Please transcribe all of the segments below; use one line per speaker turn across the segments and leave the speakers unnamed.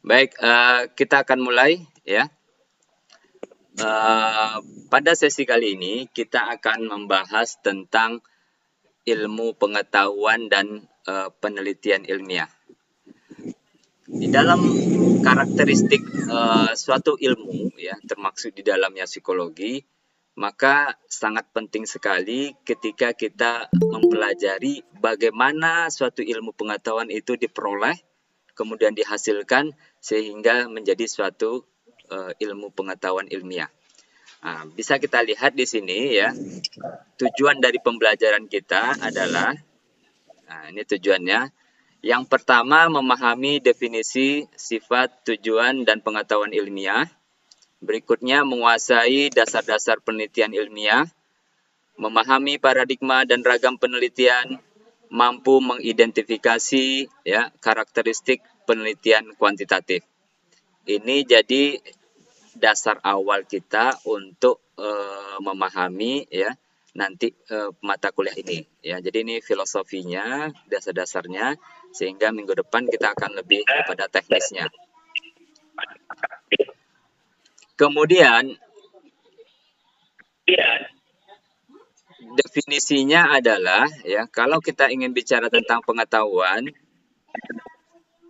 Baik, kita akan mulai ya. Pada sesi kali ini kita akan membahas tentang ilmu pengetahuan dan penelitian ilmiah. Di dalam karakteristik suatu ilmu ya, termasuk di dalamnya psikologi, maka sangat penting sekali ketika kita mempelajari bagaimana suatu ilmu pengetahuan itu diperoleh, kemudian dihasilkan sehingga menjadi suatu ilmu pengetahuan ilmiah. Nah, bisa kita lihat di sini ya, tujuan dari pembelajaran kita adalah, nah ini tujuannya. Yang pertama, memahami definisi, sifat, tujuan, dan pengetahuan ilmiah. Berikutnya, menguasai dasar-dasar penelitian ilmiah, memahami paradigma dan ragam penelitian, mampu mengidentifikasi ya karakteristik penelitian kuantitatif. Ini jadi dasar awal kita untuk memahami ya nanti mata kuliah ini ya. Jadi ini filosofinya, dasar-dasarnya, sehingga minggu depan kita akan lebih kepada teknisnya. Kemudian definisinya adalah ya, kalau kita ingin bicara tentang pengetahuan,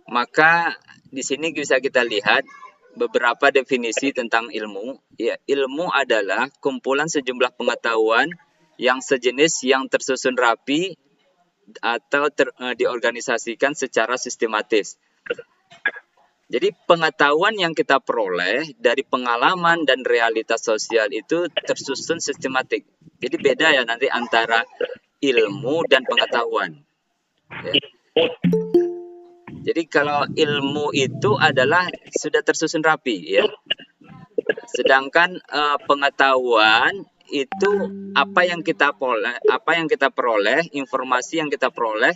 maka di sini bisa kita lihat beberapa definisi tentang ilmu. Ya, ilmu adalah kumpulan sejumlah pengetahuan yang sejenis yang tersusun rapi atau diorganisasikan secara sistematis. Jadi pengetahuan yang kita peroleh dari pengalaman dan realitas sosial itu tersusun sistematik. Jadi beda ya nanti antara ilmu dan pengetahuan. Ya. Jadi kalau ilmu itu adalah sudah tersusun rapi ya. Sedangkan pengetahuan itu apa yang kita peroleh, informasi yang kita peroleh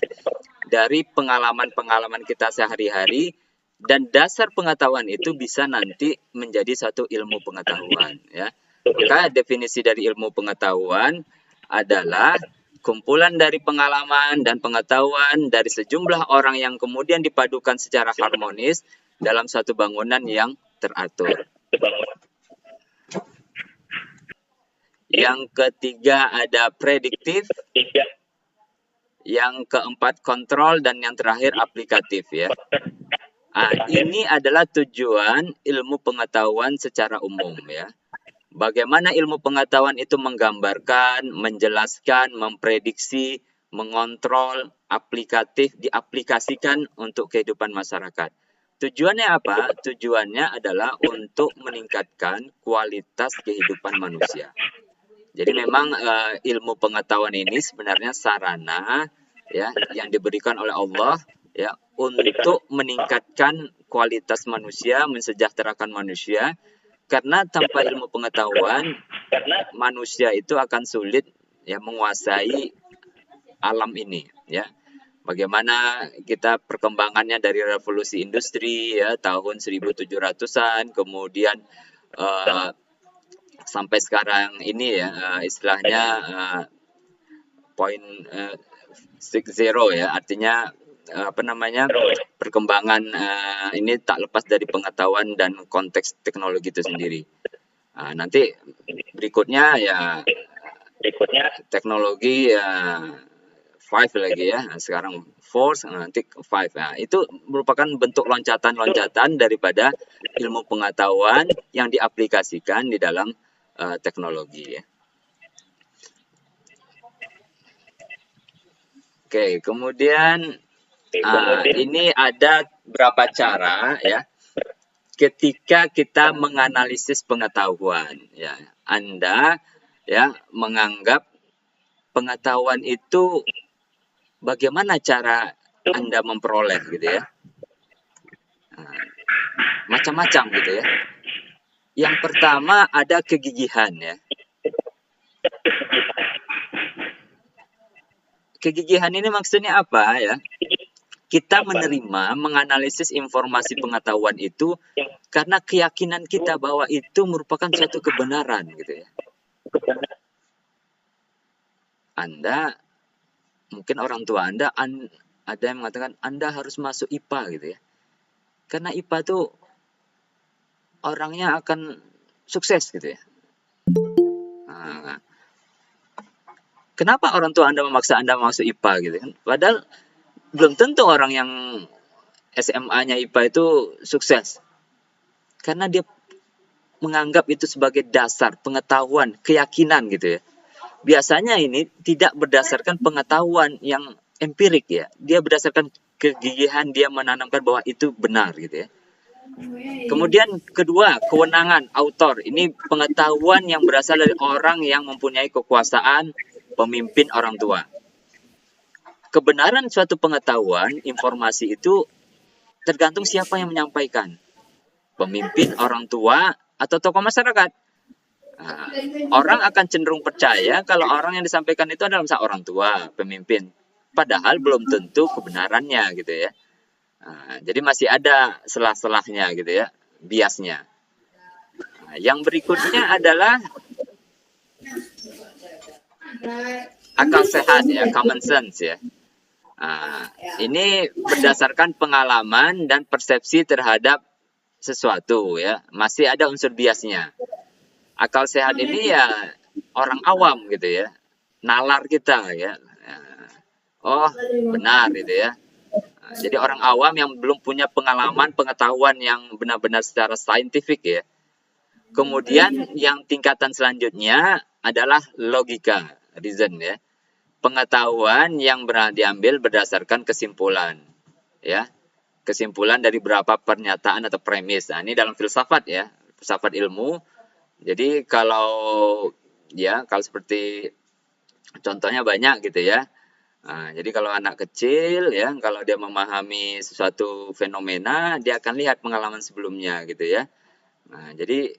dari pengalaman-pengalaman kita sehari-hari, dan dasar pengetahuan itu bisa nanti menjadi satu ilmu pengetahuan ya. Maka definisi dari ilmu pengetahuan adalah kumpulan dari pengalaman dan pengetahuan dari sejumlah orang yang kemudian dipadukan secara harmonis dalam satu bangunan yang teratur. Yang ketiga ada prediktif, yang keempat kontrol, dan yang terakhir aplikatif ya. Nah, ini adalah tujuan ilmu pengetahuan secara umum ya. Bagaimana ilmu pengetahuan itu menggambarkan, menjelaskan, memprediksi, mengontrol, aplikatif, diaplikasikan untuk kehidupan masyarakat. Tujuannya apa? Tujuannya adalah untuk meningkatkan kualitas kehidupan manusia. Jadi memang ilmu pengetahuan ini sebenarnya sarana ya yang diberikan oleh Allah ya untuk meningkatkan kualitas manusia, mensejahterakan manusia. Karena tanpa ilmu pengetahuan, manusia itu akan sulit ya menguasai alam ini ya. Bagaimana kita perkembangannya dari revolusi industri ya tahun 1700-an, kemudian sampai sekarang ini ya istilahnya point 6.0 ya, artinya apa namanya, perkembangan ini tak lepas dari pengetahuan dan konteks teknologi itu sendiri. Nah, nanti berikutnya ya teknologi ya 5 lagi ya, sekarang 4, nanti 5. Nah, itu merupakan bentuk loncatan-loncatan daripada ilmu pengetahuan yang diaplikasikan di dalam teknologi ya. Oke, kemudian ini ada beberapa cara ya ketika kita menganalisis pengetahuan ya. Anda ya menganggap pengetahuan itu bagaimana cara Anda memperoleh gitu ya. Macam-macam gitu ya. Yang pertama ada kegigihan ya. Kegigihan ini maksudnya apa ya? Kita menerima, menganalisis informasi pengetahuan itu karena keyakinan kita bahwa itu merupakan suatu kebenaran gitu ya. Anda, mungkin orang tua Anda ada yang mengatakan Anda harus masuk IPA gitu ya. Karena IPA tuh orangnya akan sukses gitu ya. Nah, kenapa orang tua Anda memaksa Anda masuk IPA gitu kan? Padahal belum tentu orang yang SMA-nya IPA itu sukses. Karena dia menganggap itu sebagai dasar pengetahuan, keyakinan gitu ya. Biasanya ini tidak berdasarkan pengetahuan yang empirik ya. Dia berdasarkan kegigihan dia menanamkan bahwa itu benar gitu ya. Kemudian kedua, kewenangan autor. Ini pengetahuan yang berasal dari orang yang mempunyai kekuasaan, pemimpin orang tua. Kebenaran suatu pengetahuan, informasi itu tergantung siapa yang menyampaikan. Pemimpin, orang tua, atau tokoh masyarakat. Nah, orang akan cenderung percaya kalau orang yang disampaikan itu adalah misalnya orang tua, pemimpin. Padahal belum tentu kebenarannya gitu ya. Nah, jadi masih ada selah-selahnya gitu ya, biasnya. Nah, yang berikutnya adalah akal sehat ya, common sense ya. Nah, ini berdasarkan pengalaman dan persepsi terhadap sesuatu ya, masih ada unsur biasnya. Akal sehat ini ya orang awam gitu ya, nalar kita ya. Oh, benar gitu ya. Nah, jadi orang awam yang belum punya pengalaman, pengetahuan yang benar-benar secara saintifik ya. Kemudian yang tingkatan selanjutnya adalah logika, reason ya. Pengetahuan yang diambil berdasarkan kesimpulan ya. Kesimpulan dari beberapa pernyataan atau premis. Nah, ini dalam filsafat ya, filsafat ilmu. Jadi kalau seperti contohnya banyak gitu ya. Nah, jadi kalau anak kecil ya, kalau dia memahami sesuatu fenomena, dia akan lihat pengalaman sebelumnya gitu ya. Nah, jadi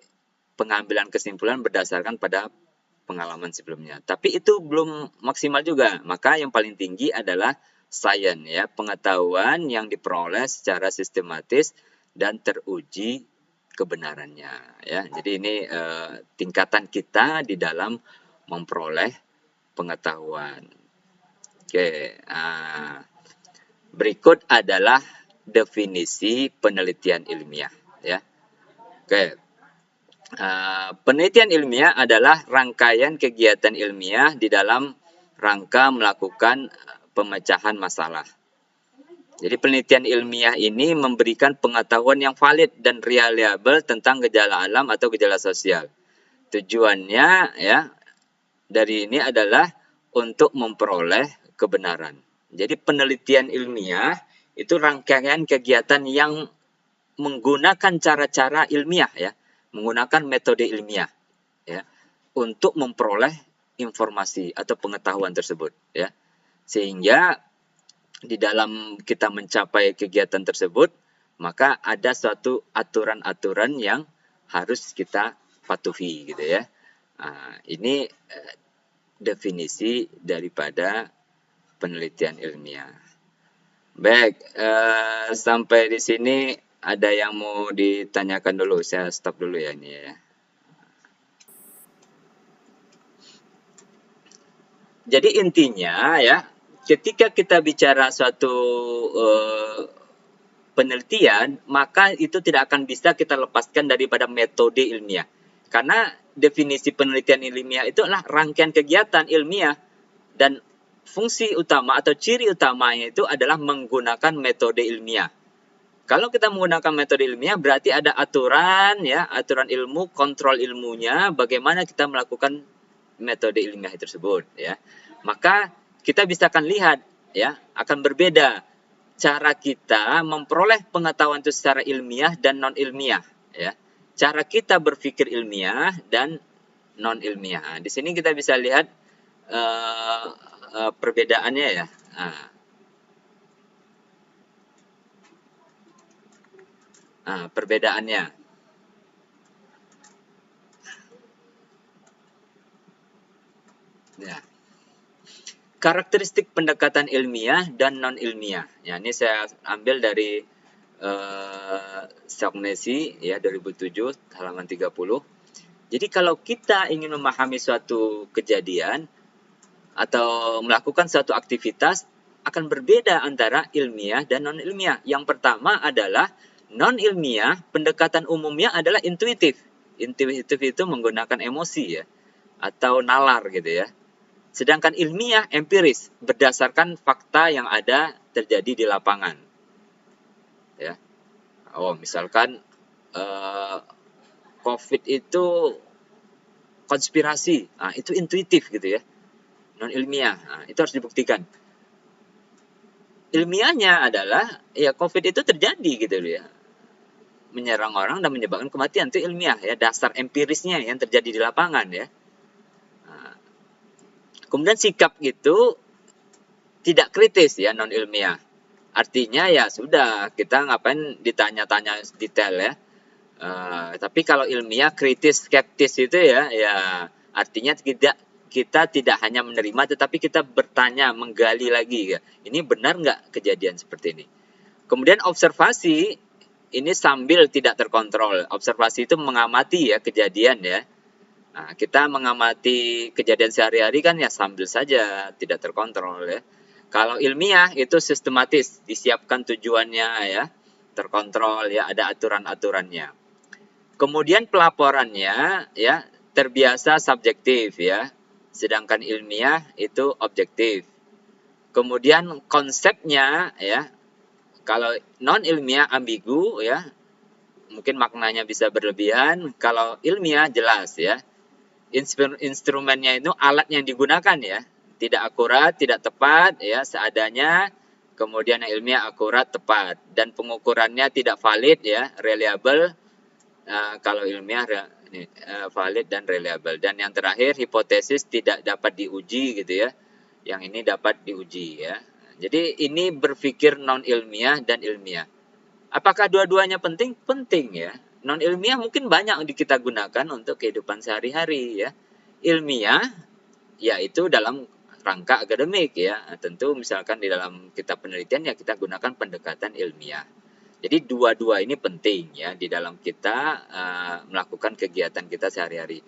pengambilan kesimpulan berdasarkan pada pengalaman sebelumnya. Tapi itu belum maksimal juga. Maka yang paling tinggi adalah science ya, pengetahuan yang diperoleh secara sistematis dan teruji kebenarannya ya. Jadi ini tingkatan kita di dalam memperoleh pengetahuan. Oke, berikut adalah definisi penelitian ilmiah ya. Oke. Penelitian ilmiah adalah rangkaian kegiatan ilmiah di dalam rangka melakukan pemecahan masalah. Jadi penelitian ilmiah ini memberikan pengetahuan yang valid dan reliable tentang gejala alam atau gejala sosial. Tujuannya ya dari ini adalah untuk memperoleh kebenaran. Jadi penelitian ilmiah itu rangkaian kegiatan yang menggunakan cara-cara ilmiah ya, menggunakan metode ilmiah ya untuk memperoleh informasi atau pengetahuan tersebut ya. Sehingga di dalam kita mencapai kegiatan tersebut, maka ada suatu aturan-aturan yang harus kita patuhi gitu ya. Nah, ini definisi daripada penelitian ilmiah. Baik, sampai di sini ada yang mau ditanyakan dulu? Saya stop dulu ya ini ya. Jadi intinya ya, ketika kita bicara suatu penelitian, maka itu tidak akan bisa kita lepaskan daripada metode ilmiah. Karena definisi penelitian ilmiah itu adalah rangkaian kegiatan ilmiah dan fungsi utama atau ciri utamanya itu adalah menggunakan metode ilmiah. Kalau kita menggunakan metode ilmiah berarti ada aturan ya, aturan ilmu, kontrol ilmunya, bagaimana kita melakukan metode ilmiah tersebut ya. Maka kita bisa akan lihat ya, akan berbeda cara kita memperoleh pengetahuan itu secara ilmiah dan non ilmiah ya. Cara kita berpikir ilmiah dan non ilmiah. Nah, di sini kita bisa lihat perbedaannya ya. Perbedaannya. Ya. Karakteristik pendekatan ilmiah dan non ilmiah. Ya, ini saya ambil dari Shaughnessy ya 2007 halaman 30. Jadi kalau kita ingin memahami suatu kejadian atau melakukan suatu aktivitas akan berbeda antara ilmiah dan non ilmiah. Yang pertama adalah Non ilmiah, pendekatan umumnya adalah intuitif. Intuitif itu menggunakan emosi ya, atau nalar gitu ya. Sedangkan ilmiah empiris, berdasarkan fakta yang ada terjadi di lapangan. Ya. Oh, misalkan COVID itu konspirasi, nah, itu intuitif gitu ya, non ilmiah, nah, itu harus dibuktikan. Ilmiahnya adalah ya COVID itu terjadi gitu ya, menyerang orang dan menyebabkan kematian, itu ilmiah ya, dasar empirisnya yang terjadi di lapangan ya. Nah, kemudian sikap itu tidak kritis ya, non ilmiah. Artinya ya sudah, kita ngapain ditanya-tanya detail ya. Tapi kalau ilmiah kritis skeptis itu ya artinya kita tidak hanya menerima tetapi kita bertanya, menggali lagi ya. Ini benar nggak kejadian seperti ini? Kemudian observasi ini sambil tidak terkontrol. Observasi itu mengamati ya kejadian ya. Nah, kita mengamati kejadian sehari-hari kan ya sambil saja, tidak terkontrol ya. Kalau ilmiah itu sistematis, disiapkan tujuannya ya, terkontrol ya, ada aturan-aturannya. Kemudian pelaporannya ya terbiasa subjektif ya, sedangkan ilmiah itu objektif. Kemudian konsepnya ya, kalau non ilmiah ambigu ya, mungkin maknanya bisa berlebihan. Kalau ilmiah jelas ya, instrumennya itu alat yang digunakan ya, tidak akurat, tidak tepat ya, seadanya. Kemudian yang ilmiah akurat, tepat, dan pengukurannya tidak valid ya, reliable. Kalau ilmiah valid dan reliable. Dan yang terakhir, hipotesis tidak dapat diuji gitu ya. Yang ini dapat diuji ya. Jadi ini berpikir non ilmiah dan ilmiah. Apakah dua-duanya penting? Penting ya. Non ilmiah mungkin banyak kita gunakan untuk kehidupan sehari-hari ya. Ilmiah yaitu dalam rangka akademik ya. Tentu misalkan di dalam kitab penelitian ya kita gunakan pendekatan ilmiah. Jadi dua-dua ini penting ya di dalam kita melakukan kegiatan kita sehari-hari.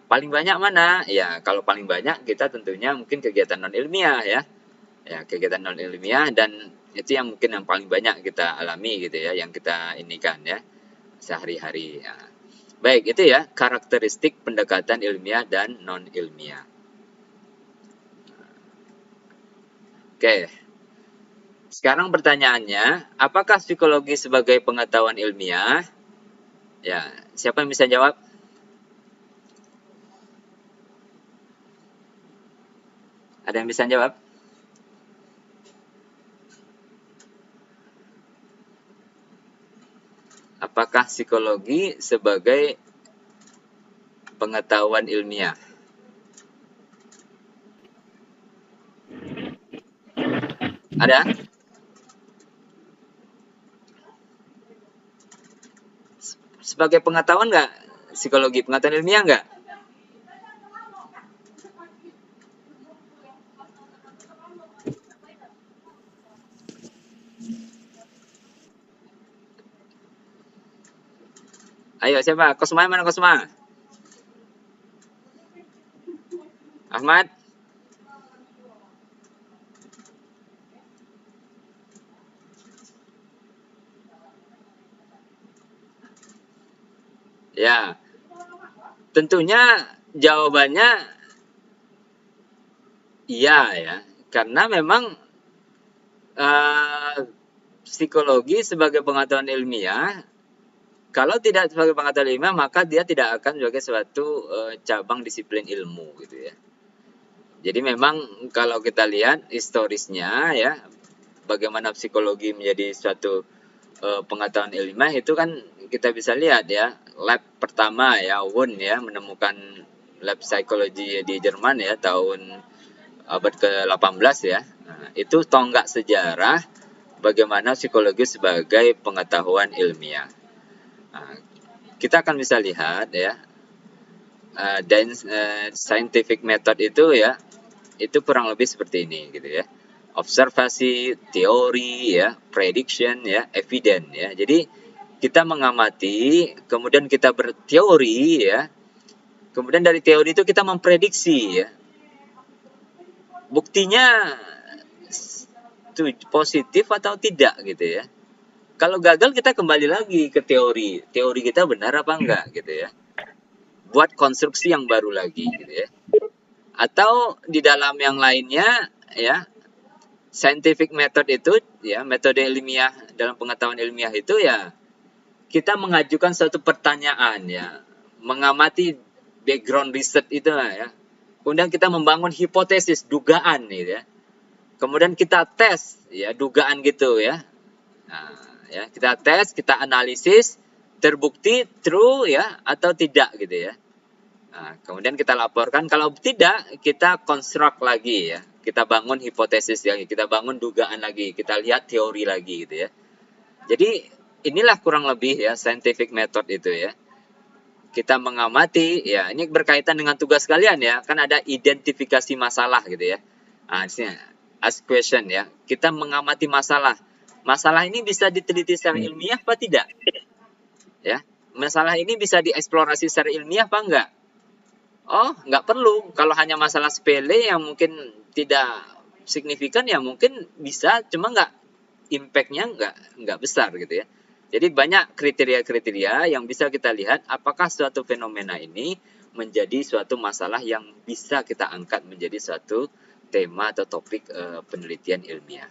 Paling banyak mana? Ya kalau paling banyak kita tentunya mungkin kegiatan non ilmiah ya. Ya kegiatan non ilmiah, dan itu yang mungkin yang paling banyak kita alami gitu ya, yang kita inikan ya sehari-hari. Ya. Baik, itu ya karakteristik pendekatan ilmiah dan non ilmiah. Oke. Sekarang pertanyaannya, apakah psikologi sebagai pengetahuan ilmiah? Ya, siapa yang bisa jawab? Ada yang bisa jawab? Apakah psikologi sebagai pengetahuan ilmiah? Ada? Sebagai pengetahuan nggak? Psikologi pengetahuan ilmiah nggak? Ayo siapa? Kosma, mana Kosma? Ahmad? Ya, tentunya jawabannya iya ya, karena memang psikologi sebagai pengetahuan ilmiah, kalau tidak sebagai pengetahuan ilmiah maka dia tidak akan sebagai suatu cabang disiplin ilmu gitu ya. Jadi memang kalau kita lihat historisnya ya, bagaimana psikologi menjadi suatu pengetahuan ilmiah itu kan kita bisa lihat ya, lab pertama ya Wundt ya menemukan lab psikologi di Jerman ya tahun abad ke-18 ya. Nah, itu tonggak sejarah bagaimana psikologi sebagai pengetahuan ilmiah. Nah, kita akan bisa lihat ya, dan scientific method itu ya, itu kurang lebih seperti ini gitu ya. Observasi, teori ya, prediction ya, evidence ya. Jadi kita mengamati, kemudian kita berteori ya. Kemudian dari teori itu kita memprediksi ya. Buktinya positif atau tidak gitu ya. Kalau gagal kita kembali lagi ke teori. Teori kita benar apa enggak gitu ya. Buat konstruksi yang baru lagi gitu ya. Atau di dalam yang lainnya ya, scientific method itu ya, metode ilmiah dalam pengetahuan ilmiah itu ya kita mengajukan suatu pertanyaan ya, mengamati background research itu ya. Kemudian kita membangun hipotesis, dugaan gitu ya. Kemudian kita tes ya dugaan gitu ya. Nah, ya kita tes, kita analisis, terbukti true ya atau tidak gitu ya. Nah, kemudian kita laporkan, kalau tidak kita construct lagi ya. Kita bangun hipotesis lagi, kita bangun dugaan lagi, kita lihat teori lagi gitu ya. Jadi inilah kurang lebih ya scientific method itu ya. Kita mengamati ya, ini berkaitan dengan tugas kalian ya, kan ada identifikasi masalah gitu ya. Nah, disini ask question ya. Kita mengamati masalah. Masalah ini bisa diteliti secara ilmiah apa tidak? Ya. Masalah ini bisa dieksplorasi secara ilmiah apa enggak? Oh, nggak perlu. Kalau hanya masalah sepele yang mungkin tidak signifikan ya mungkin bisa, cuma impact-nya nggak besar gitu ya. Jadi banyak kriteria-kriteria yang bisa kita lihat apakah suatu fenomena ini menjadi suatu masalah yang bisa kita angkat menjadi suatu tema atau topik penelitian ilmiah.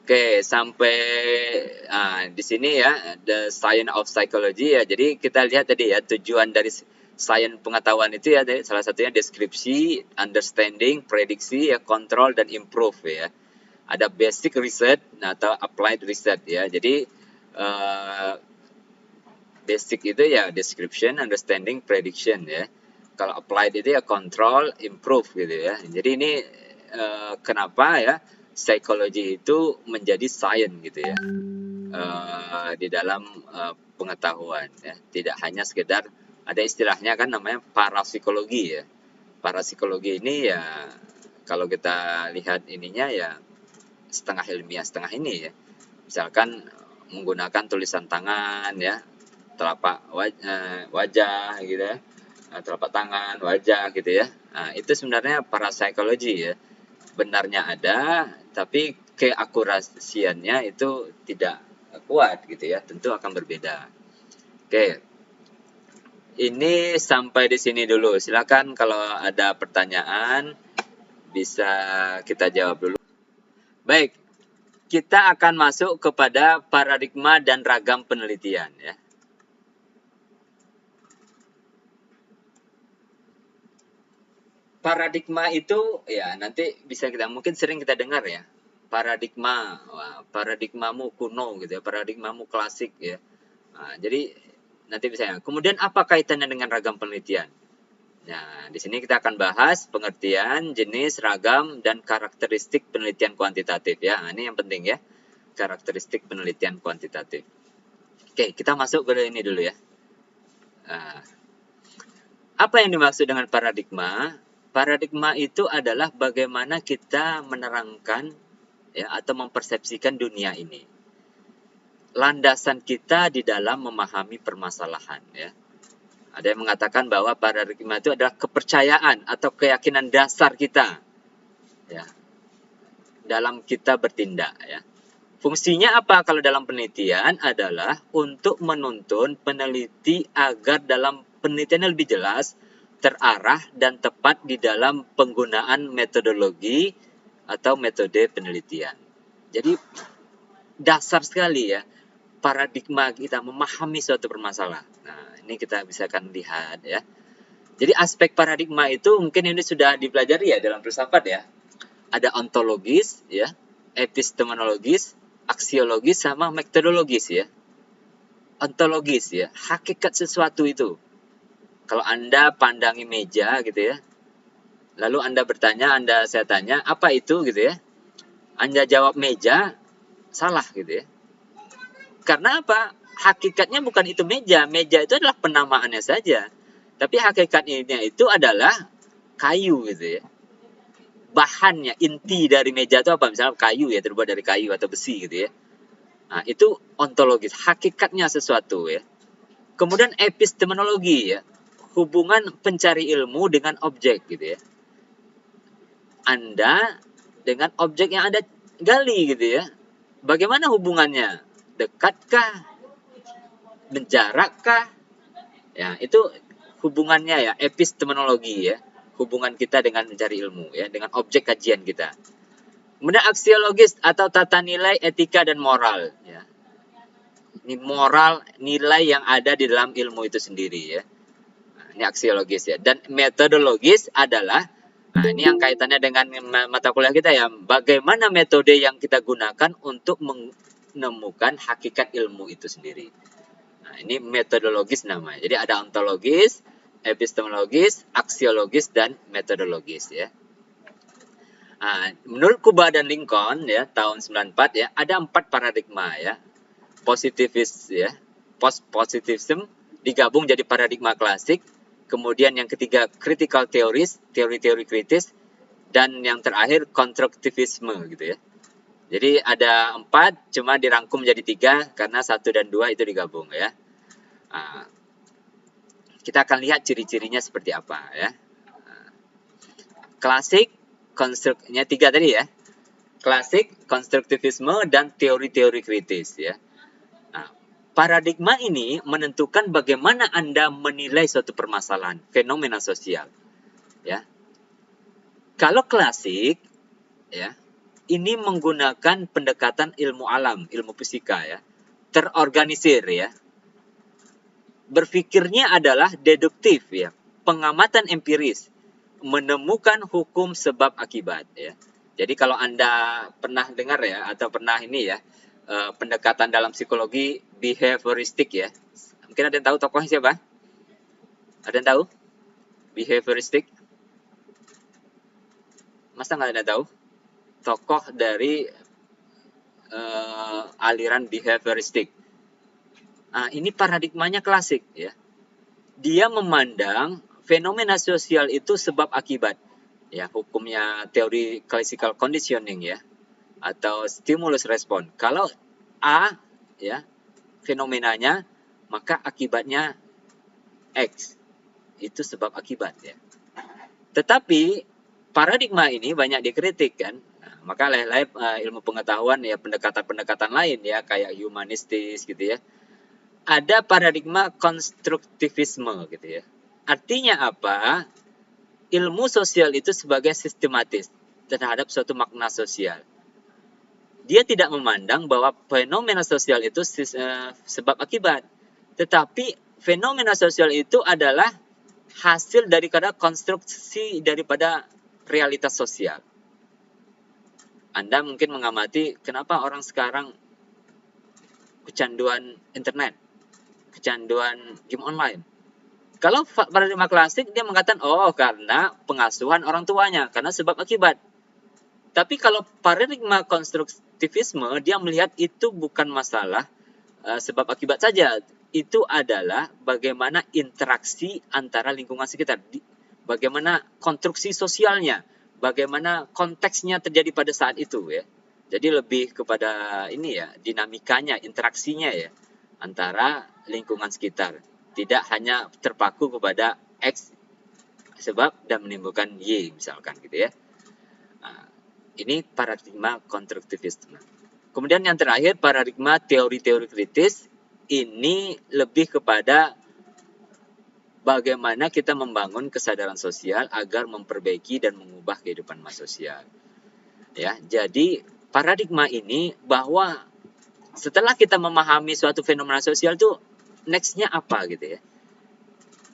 Oke, sampai di sini ya, the science of psychology ya. Jadi kita lihat tadi ya, tujuan dari sains pengetahuan itu ya, salah satunya deskripsi, understanding, prediksi, ya, control, dan improve ya. Ada basic research atau applied research ya. Jadi basic itu ya description, understanding, prediction ya. Kalau applied itu ya control, improve gitu ya. Jadi ini kenapa ya psikologi itu menjadi science gitu ya. Di dalam pengetahuan ya. Tidak hanya sekedar, ada istilahnya kan namanya parapsikologi ya. Parapsikologi ini ya kalau kita lihat ininya ya setengah ilmiah setengah ini ya. Misalkan menggunakan tulisan tangan ya, telapak wajah gitu ya, telapak tangan, wajah gitu ya. Nah, itu sebenarnya parapsikologi ya. Benarnya ada, tapi keakurasiannya itu tidak kuat gitu ya, tentu akan berbeda. Oke. Ini sampai di sini dulu. Silakan kalau ada pertanyaan bisa kita jawab dulu. Baik, kita akan masuk kepada paradigma dan ragam penelitian ya. Paradigma itu ya nanti bisa kita mungkin sering kita dengar ya. Paradigma, wah, paradigmamu kuno gitu ya, paradigmamu klasik ya. Nah, jadi nanti bisa. Kemudian apa kaitannya dengan ragam penelitian? Nah, di sini kita akan bahas pengertian, jenis, ragam, dan karakteristik penelitian kuantitatif ya. Nah, ini yang penting ya, karakteristik penelitian kuantitatif. Oke, kita masuk ke ini dulu ya. Nah, apa yang dimaksud dengan paradigma? Paradigma itu adalah bagaimana kita menerangkan ya atau mempersepsikan dunia ini. Landasan kita di dalam memahami permasalahan ya. Ada yang mengatakan bahwa paradigma itu adalah kepercayaan atau keyakinan dasar kita ya dalam kita bertindak ya. Fungsinya apa kalau dalam penelitian adalah untuk menuntun peneliti agar dalam penelitian lebih jelas, terarah dan tepat di dalam penggunaan metodologi atau metode penelitian. Jadi dasar sekali ya paradigma kita memahami suatu permasalahan. Nah, ini kita bisa akan lihat ya. Jadi aspek paradigma itu mungkin ini sudah dipelajari ya dalam filsafat ya. Ada ontologis ya, epistemologis, aksiologis sama metodologis ya. Ontologis ya, hakikat sesuatu itu. Kalau Anda pandangi meja gitu ya. Lalu Anda bertanya, saya tanya, apa itu gitu ya. Anda jawab meja, salah gitu ya. Karena apa? Hakikatnya bukan itu meja. Meja itu adalah penamaannya saja. Tapi hakikatnya itu adalah kayu gitu ya. Bahannya, inti dari meja itu apa? Misalnya kayu ya, terbuat dari kayu atau besi gitu ya. Nah, itu ontologis, hakikatnya sesuatu ya. Kemudian epistemologi ya, hubungan pencari ilmu dengan objek gitu ya. Anda dengan objek yang Anda gali gitu ya. Bagaimana hubungannya? dekatkah, menjarakkah? Ya, itu hubungannya ya, epistemologi ya, hubungan kita dengan mencari ilmu ya, dengan objek kajian kita. Kemudian aksiologis atau tata nilai, etika dan moral ya. Ini moral, nilai yang ada di dalam ilmu itu sendiri ya. Nah, ini aksiologis ya. Dan metodologis adalah, nah ini yang kaitannya dengan mata kuliah kita ya, bagaimana metode yang kita gunakan untuk menemukan hakikat ilmu itu sendiri. Nah, ini metodologis namanya. Jadi ada ontologis, epistemologis, aksiologis, dan metodologis ya. Nah, menurut Kuba dan Lincoln ya tahun 94 ya, ada 4 paradigma ya. Positivis ya, post-positivism digabung jadi paradigma klasik. Kemudian yang ketiga critical theories, teori-teori kritis, dan yang terakhir konstruktivisme gitu ya. Jadi ada 4, cuma dirangkum jadi 3 karena 1 dan 2 itu digabung ya. Nah, kita akan lihat ciri-cirinya seperti apa ya. Klasik, konstruknya 3 tadi ya. Klasik, konstruktivisme, dan teori-teori kritis ya. Nah, paradigma ini menentukan bagaimana Anda menilai suatu permasalahan, fenomena sosial ya. Kalau klasik ya, ini menggunakan pendekatan ilmu alam, ilmu fisika ya, terorganisir ya. Berpikirnya adalah deduktif ya, pengamatan empiris, menemukan hukum sebab akibat ya. Jadi kalau Anda pernah dengar ya, atau pernah ini ya, pendekatan dalam psikologi behavioristik ya. Mungkin ada yang tahu tokohnya siapa? Ada yang tahu? Behavioristik? Masa nggak ada yang tahu? Tokoh dari aliran behavioristik. Nah, ini paradigmanya klasik ya. Dia memandang fenomena sosial itu sebab akibat. Ya, hukumnya teori classical conditioning ya, atau stimulus respon. Kalau A ya, fenomenanya, maka akibatnya X. Itu sebab akibat ya. Tetapi paradigma ini banyak dikritik kan. Nah, maka ilmu pengetahuan ya, pendekatan-pendekatan lain ya, kayak humanistis gitu ya. Ada paradigma konstruktivisme gitu ya. Artinya apa? Ilmu sosial itu sebagai sistematis terhadap suatu makna sosial. Dia tidak memandang bahwa fenomena sosial itu sebab akibat. Tetapi fenomena sosial itu adalah hasil daripada konstruksi daripada realitas sosial. Anda mungkin mengamati kenapa orang sekarang kecanduan internet, kecanduan game online. Kalau paradigma klasik dia mengatakan, oh karena pengasuhan orang tuanya, karena sebab akibat. Tapi kalau paradigma konstruktivisme, dia melihat itu bukan masalah sebab akibat saja. Itu adalah bagaimana interaksi antara lingkungan sekitar. Bagaimana konstruksi sosialnya. Bagaimana konteksnya terjadi pada saat itu ya. Jadi lebih kepada ini ya, dinamikanya, interaksinya ya, antara lingkungan sekitar. Tidak hanya terpaku kepada X sebab dan menimbulkan Y misalkan gitu ya. Nah, ini paradigma konstruktivisme. Kemudian yang terakhir paradigma teori-teori kritis, ini lebih kepada bagaimana kita membangun kesadaran sosial agar memperbaiki dan mengubah kehidupan sosial. Ya, jadi paradigma ini bahwa setelah kita memahami suatu fenomena sosial itu next-nya apa gitu ya.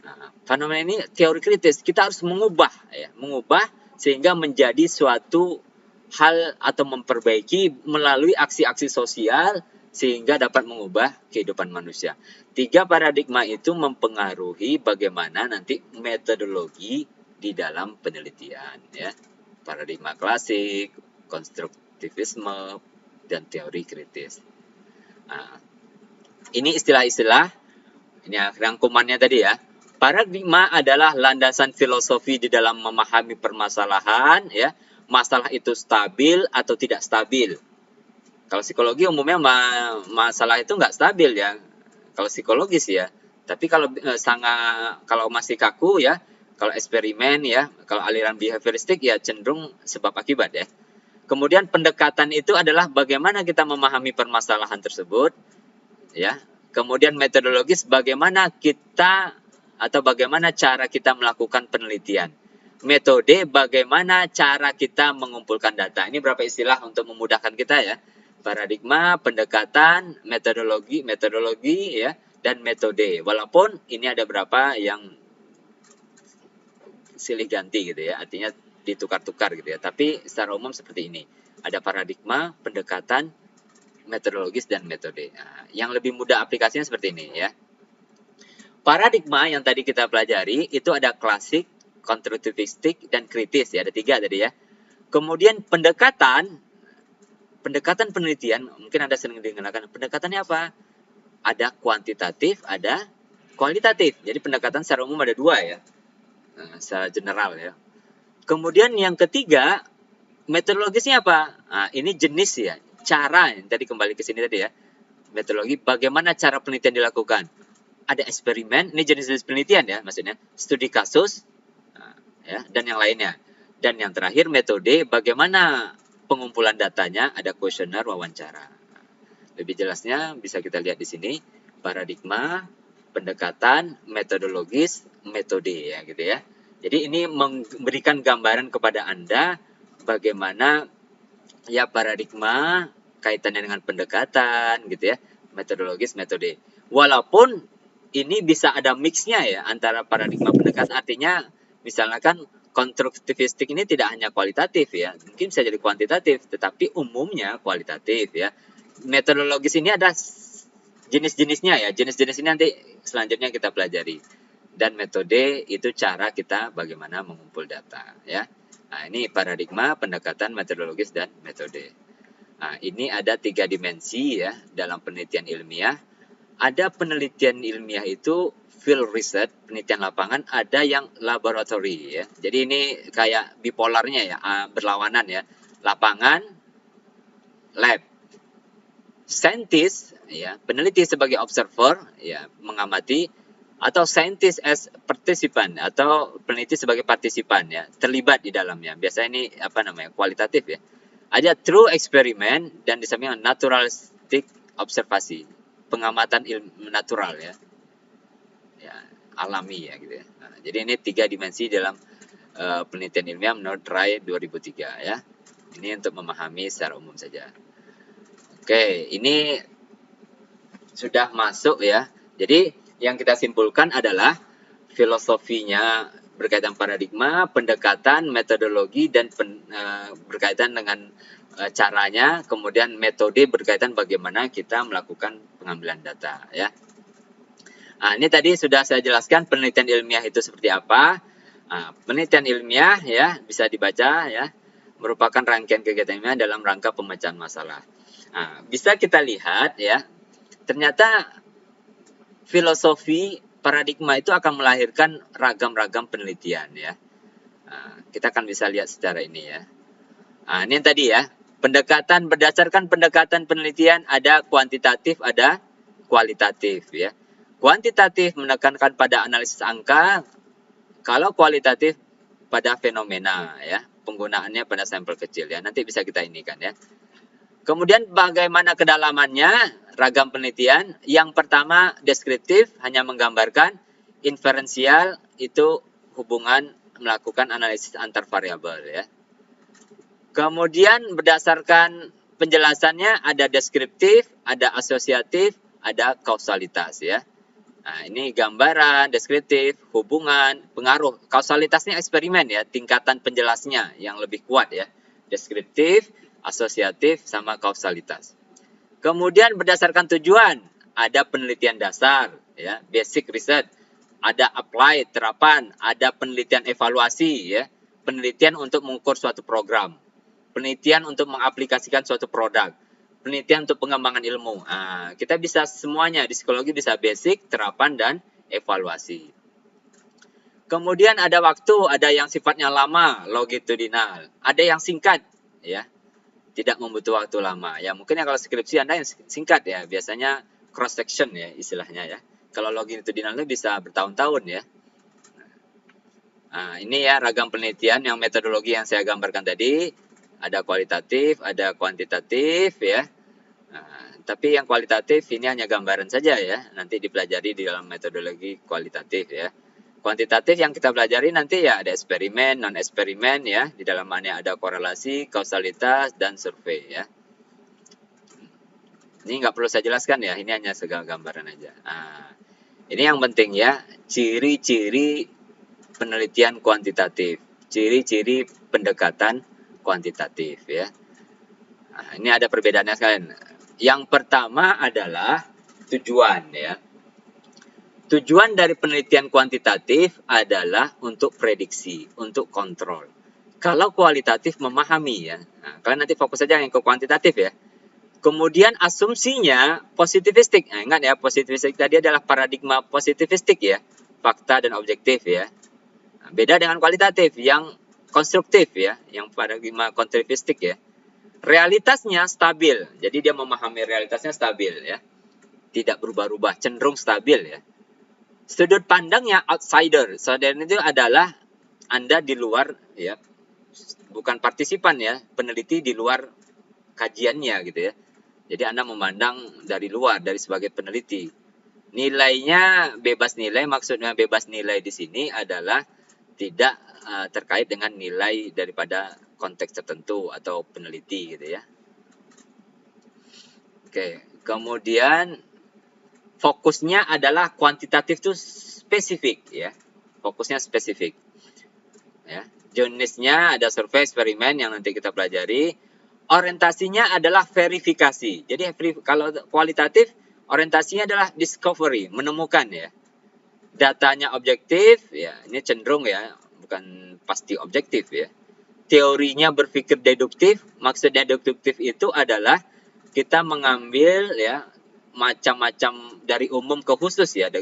Nah, fenomena ini teori kritis, kita harus mengubah sehingga menjadi suatu hal atau memperbaiki melalui aksi-aksi sosial sehingga dapat mengubah kehidupan manusia. 3 paradigma itu mempengaruhi bagaimana nanti metodologi di dalam penelitian ya. Paradigma klasik, konstruktivisme, dan teori kritis. Nah, ini istilah-istilah, ini rangkumannya tadi ya. Paradigma adalah landasan filosofi di dalam memahami permasalahan ya. Masalah itu stabil atau tidak stabil. Kalau psikologi umumnya masalah itu nggak stabil ya. Kalau psikologis ya. Tapi kalau kalau masih kaku ya, kalau eksperimen ya, kalau aliran behavioristik ya cenderung sebab akibat ya. Kemudian pendekatan itu adalah bagaimana kita memahami permasalahan tersebut, ya. Kemudian metodologis bagaimana kita atau bagaimana cara kita melakukan penelitian. Metode bagaimana cara kita mengumpulkan data. Ini berapa istilah untuk memudahkan kita ya. Paradigma, pendekatan, metodologi ya, dan metode. Walaupun ini ada berapa yang silih ganti gitu ya, artinya ditukar-tukar gitu ya. Tapi secara umum seperti ini. Ada paradigma, pendekatan, metodologis, dan metode. Nah, yang lebih mudah aplikasinya seperti ini ya. Paradigma yang tadi kita pelajari itu ada klasik, konstruktivistik, dan kritis ya. Ada 3 tadi ya. Kemudian pendekatan penelitian, mungkin Anda sering dengarkan. Pendekatannya apa? Ada kuantitatif, ada kualitatif. Jadi pendekatan secara umum ada 2 ya. Secara general ya. Kemudian yang ketiga, metodologisnya apa? Nah, ini jenis ya, cara yang tadi kembali ke sini tadi ya. Metodologi, bagaimana cara penelitian dilakukan? Ada eksperimen, ini jenis-jenis penelitian ya, maksudnya studi kasus, ya, dan yang lainnya. Dan yang terakhir metode, bagaimana pengumpulan datanya? Ada kuesioner, wawancara. Lebih jelasnya bisa kita lihat di sini, paradigma, pendekatan, metodologis, metode ya gitu ya. Jadi ini memberikan gambaran kepada Anda bagaimana ya paradigma kaitannya dengan pendekatan gitu ya, metodologis, metode. Walaupun ini bisa ada mixnya ya antara paradigma pendekatan, artinya misalnya kan konstruktivistik ini tidak hanya kualitatif ya, mungkin bisa jadi kuantitatif, tetapi umumnya kualitatif ya. Metodologis ini ada jenis-jenisnya ya, jenis-jenis ini nanti selanjutnya kita pelajari. Dan metode itu cara kita bagaimana mengumpul data ya. Nah, ini paradigma, pendekatan, metodologis, dan metode. Nah, ini ada 3 dimensi ya dalam penelitian ilmiah. Ada penelitian ilmiah itu field research, penelitian lapangan, ada yang laboratory ya. Jadi ini kayak bipolarnya ya, berlawanan ya. Lapangan, lab. Scientist ya, peneliti sebagai observer ya, mengamati, atau scientist as participant atau peneliti sebagai partisipan ya, terlibat di dalamnya. Biasanya ini apa namanya? Kualitatif ya. Ada true experiment dan di samping naturalistic observasi, pengamatan ilmu natural ya. Ya, alami ya gitu ya. Nah, jadi ini 3 dimensi dalam penelitian ilmiah menurut RAI 2003 ya. Ini untuk memahami secara umum saja. Oke, ini sudah masuk ya. Jadi yang kita simpulkan adalah filosofinya berkaitan paradigma, pendekatan, metodologi, dan berkaitan dengan caranya, kemudian metode berkaitan bagaimana kita melakukan pengambilan data ya. Nah, ini tadi sudah saya jelaskan penelitian ilmiah itu seperti apa. Nah, penelitian ilmiah ya bisa dibaca ya, merupakan rangkaian kegiatan ilmiah dalam rangka pemecahan masalah. Nah, bisa kita lihat ya, ternyata filosofi paradigma itu akan melahirkan ragam-ragam penelitian ya. Nah, kita akan bisa lihat secara ini ya. Nah, ini yang tadi ya, pendekatan berdasarkan pendekatan penelitian ada kuantitatif, ada kualitatif ya. Kuantitatif menekankan pada analisis angka, kalau kualitatif pada fenomena ya, penggunaannya pada sampel kecil ya. Nanti bisa kita ini kan ya. Kemudian bagaimana kedalamannya, ragam penelitian. Yang pertama deskriptif, hanya menggambarkan. Inferensial itu hubungan melakukan analisis antar variabel ya. Kemudian berdasarkan penjelasannya ada deskriptif, ada asosiatif, ada kausalitas ya. Nah, ini gambaran, deskriptif, hubungan, pengaruh. Kausalitasnya eksperimen ya, tingkatan penjelasnya yang lebih kuat ya. Deskriptif, asosiatif, sama kausalitas. Kemudian berdasarkan tujuan, ada penelitian dasar, ya, basic research, ada apply, terapan, ada penelitian evaluasi, ya, penelitian untuk mengukur suatu program, penelitian untuk mengaplikasikan suatu produk, penelitian untuk pengembangan ilmu. Nah, kita bisa semuanya, di psikologi bisa basic, terapan, dan evaluasi. Kemudian ada waktu, ada yang sifatnya lama, longitudinal, ada yang singkat, ya, tidak membutuhkan waktu lama. Ya mungkin ya kalau skripsi Anda yang singkat ya, biasanya cross section ya istilahnya ya. Kalau longitudinal itu bisa bertahun-tahun ya. Nah, ini ya ragam penelitian yang metodologi yang saya gambarkan tadi. Ada kualitatif, ada kuantitatif ya. Tapi yang kualitatif ini hanya gambaran saja ya. Nanti dipelajari di dalam metodologi kualitatif ya. Kuantitatif yang kita pelajari nanti ya ada eksperimen, non eksperimen ya. Di dalamnya ada korelasi, kausalitas, dan survei ya. Ini nggak perlu saya jelaskan ya. Ini hanya segala gambaran aja. Ini yang penting ya. Ciri-ciri penelitian kuantitatif. Ciri-ciri pendekatan kuantitatif ya. Ini ada perbedaannya sekalian. Yang pertama adalah tujuan ya. Tujuan dari penelitian kuantitatif adalah untuk prediksi, untuk kontrol. Kalau kualitatif memahami ya. Kalian nanti fokus saja yang ke kuantitatif ya. Kemudian asumsinya positivistik. Ingat ya, positivistik tadi adalah paradigma positivistik ya. Fakta dan objektif ya. Beda dengan kualitatif yang konstruktif ya, yang paradigma konstruktivistik ya. Realitasnya stabil, jadi dia memahami realitasnya stabil ya, tidak berubah-ubah, cenderung stabil ya. Sudut pandangnya outsider, outsider itu adalah Anda di luar ya, bukan partisipan ya, peneliti di luar kajiannya gitu ya. Jadi Anda memandang dari luar, dari sebagai peneliti. Nilainya bebas nilai, maksudnya bebas nilai di sini adalah tidak terkait dengan nilai daripada konteks tertentu atau peneliti gitu ya. Oke, kemudian fokusnya adalah kuantitatif itu spesifik ya. Fokusnya spesifik. Ya. Jenisnya ada survei, eksperimen yang nanti kita pelajari. Orientasinya adalah verifikasi. Jadi kalau kualitatif orientasinya adalah discovery, menemukan ya. Datanya objektif ya, ini cenderung ya, bukan pasti objektif ya. Teorinya berpikir deduktif, maksudnya deduktif itu adalah kita mengambil ya macam-macam dari umum ke khusus ya.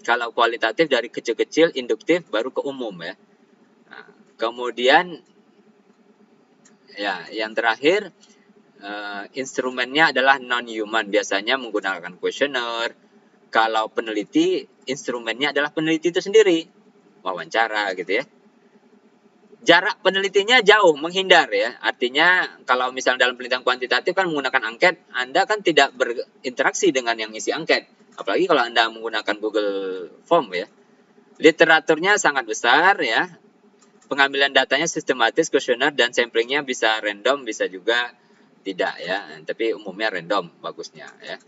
Kalau kualitatif dari kecil-kecil, induktif baru ke umum ya. Kemudian ya yang terakhir instrumennya adalah non-human, biasanya menggunakan kuesioner. Kalau peneliti, instrumennya adalah peneliti itu sendiri, wawancara gitu ya. Jarak penelitinya jauh, menghindar ya. Artinya kalau misalnya dalam penelitian kuantitatif kan menggunakan angket, Anda kan tidak berinteraksi dengan yang isi angket. Apalagi kalau Anda menggunakan Google Form ya. Literaturnya sangat besar ya. Pengambilan datanya sistematis, kuesioner, dan samplingnya bisa random, bisa juga tidak ya. Tapi umumnya random bagusnya ya.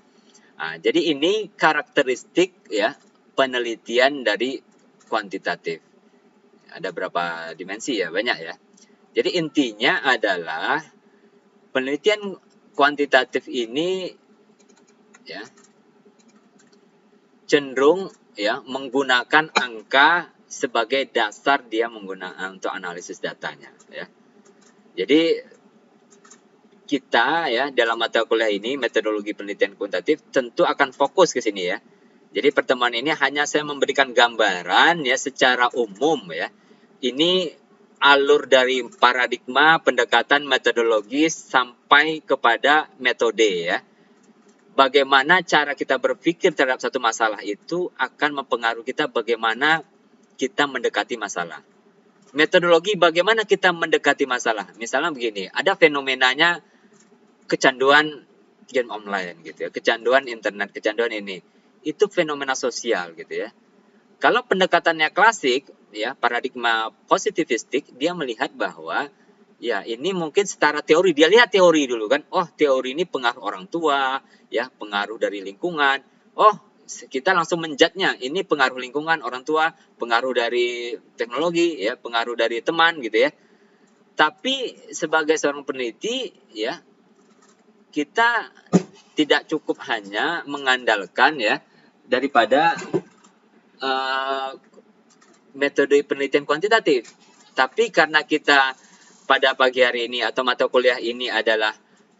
Jadi ini karakteristik ya penelitian dari kuantitatif. Ada berapa dimensi ya? Banyak ya. Jadi intinya adalah penelitian kuantitatif ini ya cenderung ya menggunakan angka sebagai dasar dia menggunakan untuk analisis datanya ya. Jadi kita ya dalam mata kuliah ini metodologi penelitian kuantitatif tentu akan fokus ke sini ya. Jadi pertemuan ini hanya saya memberikan gambaran ya secara umum ya. Ini alur dari paradigma pendekatan metodologis sampai kepada metode ya. Bagaimana cara kita berpikir terhadap satu masalah itu akan mempengaruhi kita bagaimana kita mendekati masalah. Metodologi bagaimana kita mendekati masalah. Misalnya begini, ada fenomenanya kecanduan game online gitu ya, kecanduan internet, kecanduan ini. Itu fenomena sosial gitu ya. Kalau pendekatannya klasik, ya paradigma positivistik, dia melihat bahwa ya ini mungkin secara teori, dia lihat teori dulu kan. Oh, teori ini pengaruh orang tua, ya pengaruh dari lingkungan. Oh, kita langsung menjudge-nya, ini pengaruh lingkungan, orang tua, pengaruh dari teknologi, ya pengaruh dari teman gitu ya. Tapi sebagai seorang peneliti, ya kita tidak cukup hanya mengandalkan ya daripada metode penelitian kuantitatif. Tapi karena kita pada pagi hari ini atau mata kuliah ini adalah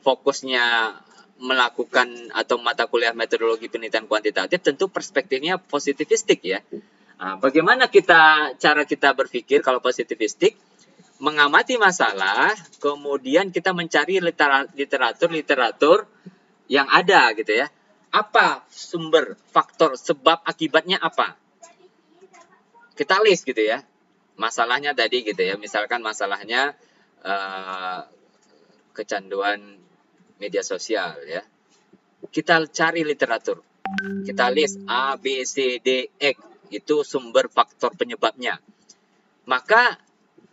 fokusnya melakukan atau mata kuliah metodologi penelitian kuantitatif, tentu perspektifnya positivistik ya. Bagaimana cara kita berpikir kalau positivistik? Mengamati masalah, kemudian kita mencari literatur yang ada gitu ya. Apa sumber, faktor, sebab, akibatnya apa? Kita list gitu ya. Masalahnya tadi gitu ya. Misalkan masalahnya kecanduan media sosial ya. Kita cari literatur. Kita list A, B, C, D, E, itu sumber faktor penyebabnya. Maka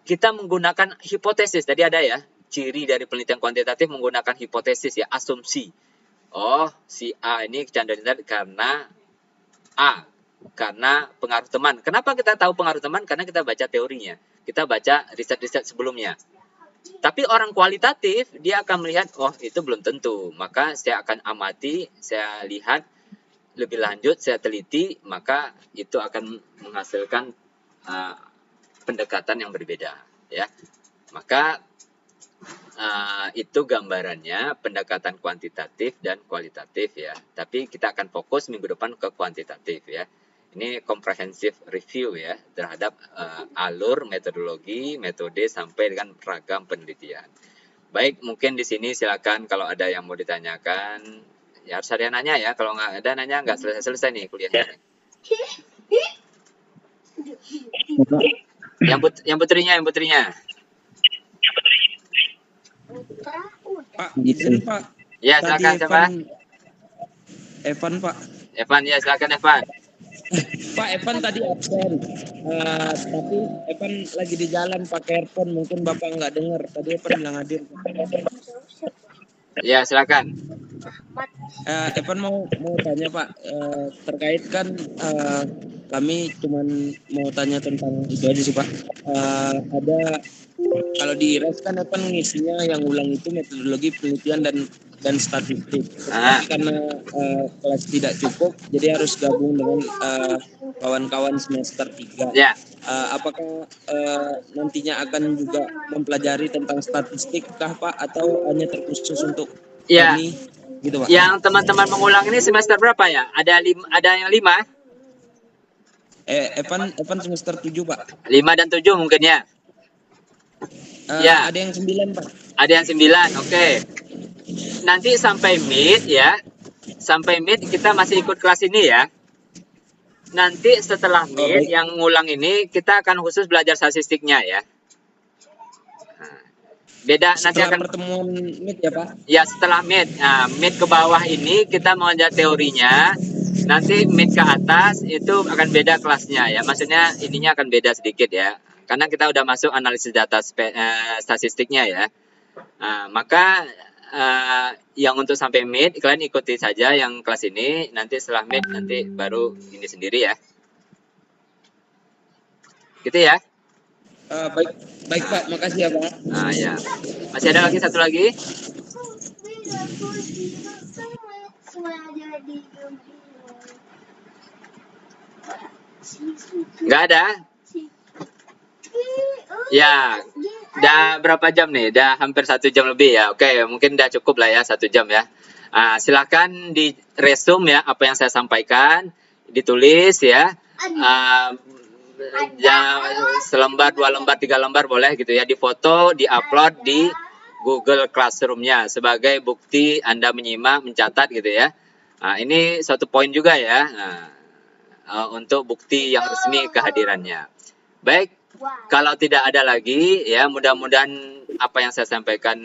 kita menggunakan hipotesis. Tadi ada ya, ciri dari penelitian kuantitatif menggunakan hipotesis ya, asumsi. Oh, si A ini kecanduan internet karena A, karena pengaruh teman. Kenapa kita tahu pengaruh teman? Karena kita baca teorinya. Kita baca riset-riset sebelumnya. Tapi orang kualitatif, dia akan melihat, oh itu belum tentu. Maka saya akan amati, saya lihat lebih lanjut, saya teliti, maka itu akan menghasilkan pendekatan yang berbeda. Ya, maka itu gambarannya pendekatan kuantitatif dan kualitatif ya. Tapi kita akan fokus minggu depan ke kuantitatif ya. Ini comprehensive review ya terhadap alur, metodologi, metode sampai dengan ragam penelitian. Baik, mungkin di sini silakan kalau ada yang mau ditanyakan. Ya harus ada yang nanya ya. Kalau nggak ada nanya nggak selesai-selesai nih kuliahnya. Yang putrinya.
Pak, gitu Pak.
Ya, silakan siapa?
Evan, Pak.
Evan, ya silakan Evan.
Pak, Evan tadi absen. Tapi Evan lagi di jalan pakai earphone, mungkin Bapak nggak dengar. Tadi Evan bilang hadir.
Ya, silakan.
Evan mau tanya Pak, terkait kan kami cuman mau tanya tentang itu aja sih Pak. Ada kalau di IRES kan Evan ngisinya yang ulang itu metodologi penelitian dan statistik. Karena kelas tidak cukup, jadi harus gabung dengan kawan-kawan semester 3.
Ya.
Apakah nantinya akan juga mempelajari tentang statistik kah Pak, atau hanya terkhusus untuk kami gitu Pak?
Yang teman-teman mengulang ini semester berapa ya? Ada yang 5?
Evan semester 7 Pak.
5 dan 7 mungkin ya?
Ada yang 9 Pak.
Ada yang 9, oke. Nanti sampai mid ya. Sampai mid kita masih ikut kelas ini ya. Nanti setelah mid yang ngulang ini kita akan khusus belajar statistiknya ya. Beda
setelah
nanti akan
pertemuan mid ya Pak.
Ya, setelah mid. Nah, mid ke bawah ini kita mengajar teorinya. Nanti mid ke atas itu akan beda kelasnya ya. Maksudnya ininya akan beda sedikit ya. Karena kita udah masuk analisis data statistiknya ya. Maka yang untuk sampai mid kalian ikuti saja yang kelas ini. Nanti setelah mid nanti baru ini sendiri ya. Gitu ya.
Baik Pak, makasih ya Pak.
Ya. Masih ada lagi satu lagi? Nggak ada? Ya, udah berapa jam nih? Udah hampir 1 jam lebih ya. Oke, mungkin udah cukup lah ya 1 jam ya. Silakan di resume ya apa yang saya sampaikan, ditulis ya. Selembar, 2 lembar, 3 lembar boleh gitu ya, difoto, diupload di Google Classroom-nya sebagai bukti Anda menyimak, mencatat gitu ya. Ini suatu poin juga ya, untuk bukti yang resmi kehadirannya. Baik, kalau tidak ada lagi ya, mudah-mudahan apa yang saya sampaikan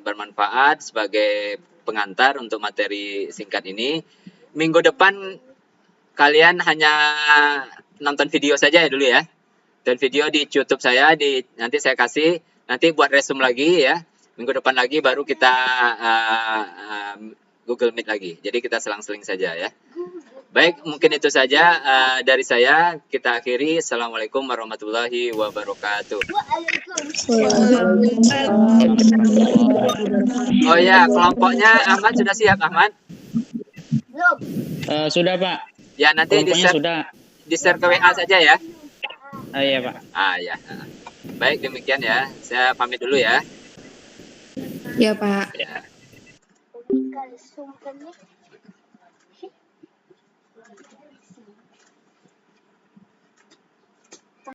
bermanfaat sebagai pengantar untuk materi singkat ini. Minggu depan kalian hanya nonton video saja ya dulu ya. Dan video di YouTube saya, nanti saya kasih, nanti buat resume lagi ya. Minggu depan lagi baru kita Google Meet lagi. Jadi kita selang-seling saja ya. Baik, mungkin itu saja dari saya. Kita akhiri. Assalamualaikum warahmatullahi wabarakatuh. Oh ya, kelompoknya Ahmad sudah siap, Ahmad?
Sudah Pak.
Ya, nanti di-share ke WA saja ya.
Iya Pak.
Ya. Baik, demikian ya. Saya pamit dulu ya.
Ya Pak.
Ya.